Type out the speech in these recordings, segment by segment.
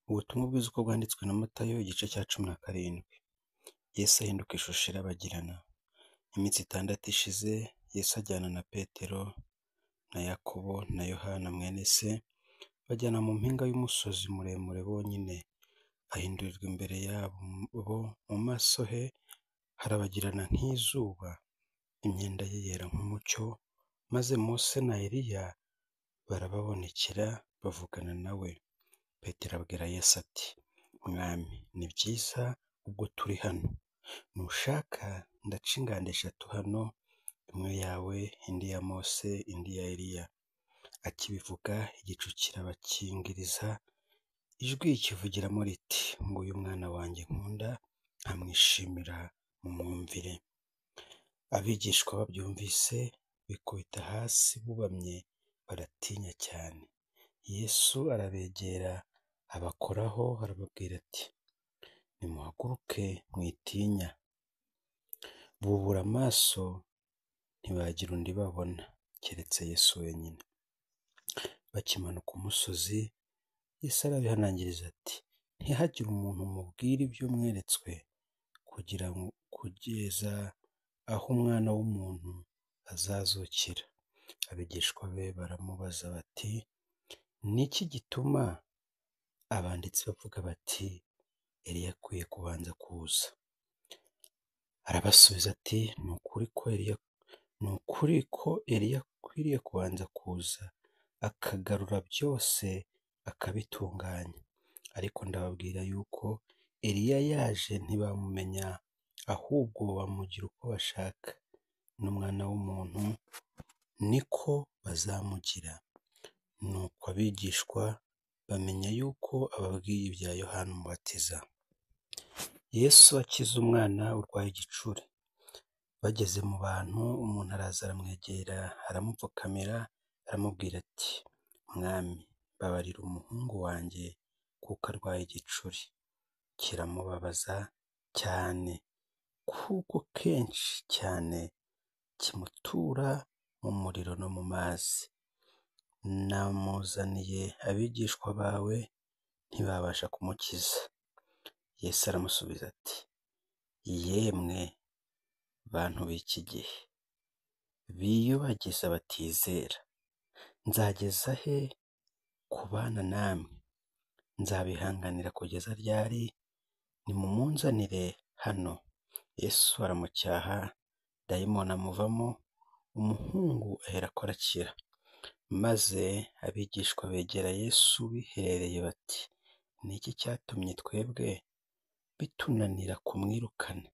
Ubutumwa bwiza uko bwanditswe na Matayo igice cya 17. Yesu ahinduka ishusho irabagirana. Iminsi 6 ishize, Yesu ajyana na Petero na Yakobo na Yohana mwene se, bajyana mu mpinga y'umusozi muremure bonyine. Ahindurirwa imbere yabo, mu maso he harabagirana nk'izuba, imyenda ye yera nk'umucyo, maze Mose na Eliya barababonekera bavugana nawe. Petero abwira Yesu ati, Mwami, ni byiza ubwo turi hano. Nushaka ndaca ingando 3 hano, imwe yawe, indi ya Mose, indi ya Eliya. Akibivuga igicu kirabakingiriza, ijwi rikivugiramo riti, nguyu umwana wanjye nkunda, nkamwishimira, mumwumvire. Abigishwa babyumvise bikubita hasi bubamye, baratinya cyane. Yesu arabegera abakoraho, arababwira ati, nimuhaguruke mwitinya. Bubura amaso ntibagira undi babona keretse Yesu wenyine. Bakimanuka umusozi, Yesu arabihanangiriza ati, ntihagire umuntu mubwira ibyo mweretswe kugeza aho Umwana w'umuntu azazukira. Abigishwa be baramubaza bati, niki gituma abanditsi bavuga bati Eliya akwiye kubanza kuza? Arabasubiza ati, ni ukuri ko Eliya akwiriye kubanza kuza akagarura byose akabitunganya. Ariko ndababwira yuko Eliya yaje ntibamumenya, ahubwo bamugira uko bashaka. N'Umwana w'umuntu niko bazamugira. Nuko abigishwa bamenya yuko ababwiye ibya Yohana Umubatiza. Yesu akiza umwana urwaye igicuri. Bageze mu bantu, umuntu araza aramwegera, aramupfukamira, aramubwira ati, Mwami, babarira umuhungu wanjye kuko arwaye igicuri. Kiramubabaza cyane, kuko kenshi cyane kimutura mu muriro no mu mazi. Namuzaniye abigishwa bawe, ntibabasha kumukiza. Yesu aramusubiza ati, yemwe bantu b'iki gihe biyubagiza batizera, nzageza he kubana namwe? Nzabihanganira kugeza ryari? Nimumunzanire hano. Yesu aramucyaha, dayimoni amuvamo, umuhungu aherako arakira. Maze abigishwa begera Yesu biherereye bati, ni iki cyatumye twebwe bitunanira kumwirukana?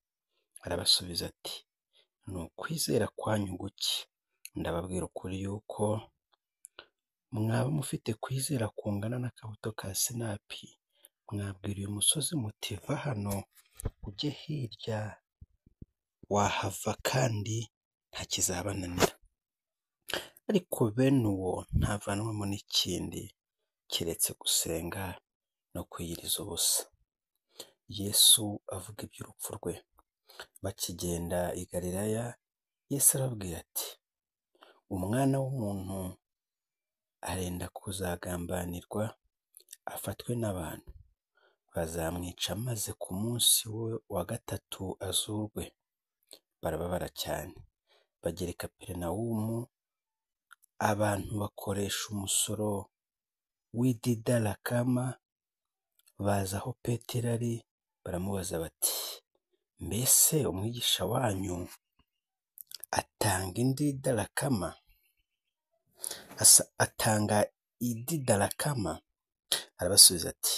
Arabasubiza ati, ni ukwizera kwanyu guke. Ndababwira ukuri yuko mwaba mufite kwizera kungana n'akabuto ka sinapi, mwabwira uyu musozi muti, va hano ujye hirya, wahava kandi ntakizabananira. Ariko bene uwo ntavanwamo n'ikindi keretse gusenga no kwiyiriza ubusa. Yesu avuga iby'urupfu rwe. Bakigenda i Galilaya, Yesu arababwira ati, Umwana w'umuntu arenda kuzagambanirwa, afatwe n'abantu. Bazamwica, maze ku munsi we wa 3 azurwe. Barababara cyane. Bagera i Kaperinawumu, abantu bakoresha umusoro w'ididarakama baza aho Petero ari, baramubaza bati, mbese umwigisha wanyu atanga ididarakama? Arabasubiza ati,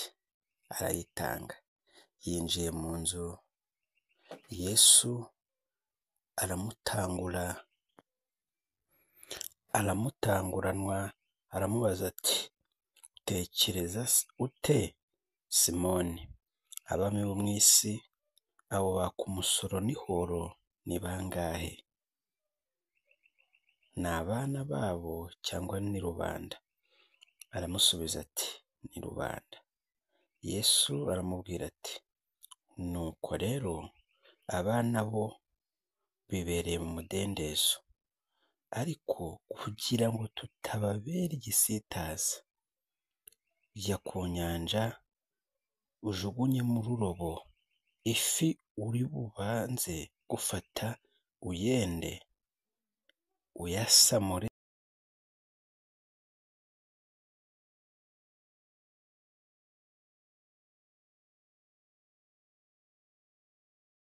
arayitanga. Yinjiye mu nzu, Yesu aramutanguranwa, aramubaza ati, utekereza ute Simoni? Abami bo mu isi, abo baka umusoro n'ihoro ni bangahe? Ni abana babo cyangwa ni rubanda? Aramusubiza ati, ni rubanda. Yesu aramubwira ati, nuko rero abana bo bibereye mu mudendezo, ariko kugira ngo tutababera igisitaza, jya ku nyanja ujugunye mu rurobo, ifi uri bubanze gufata uyende uyasamure.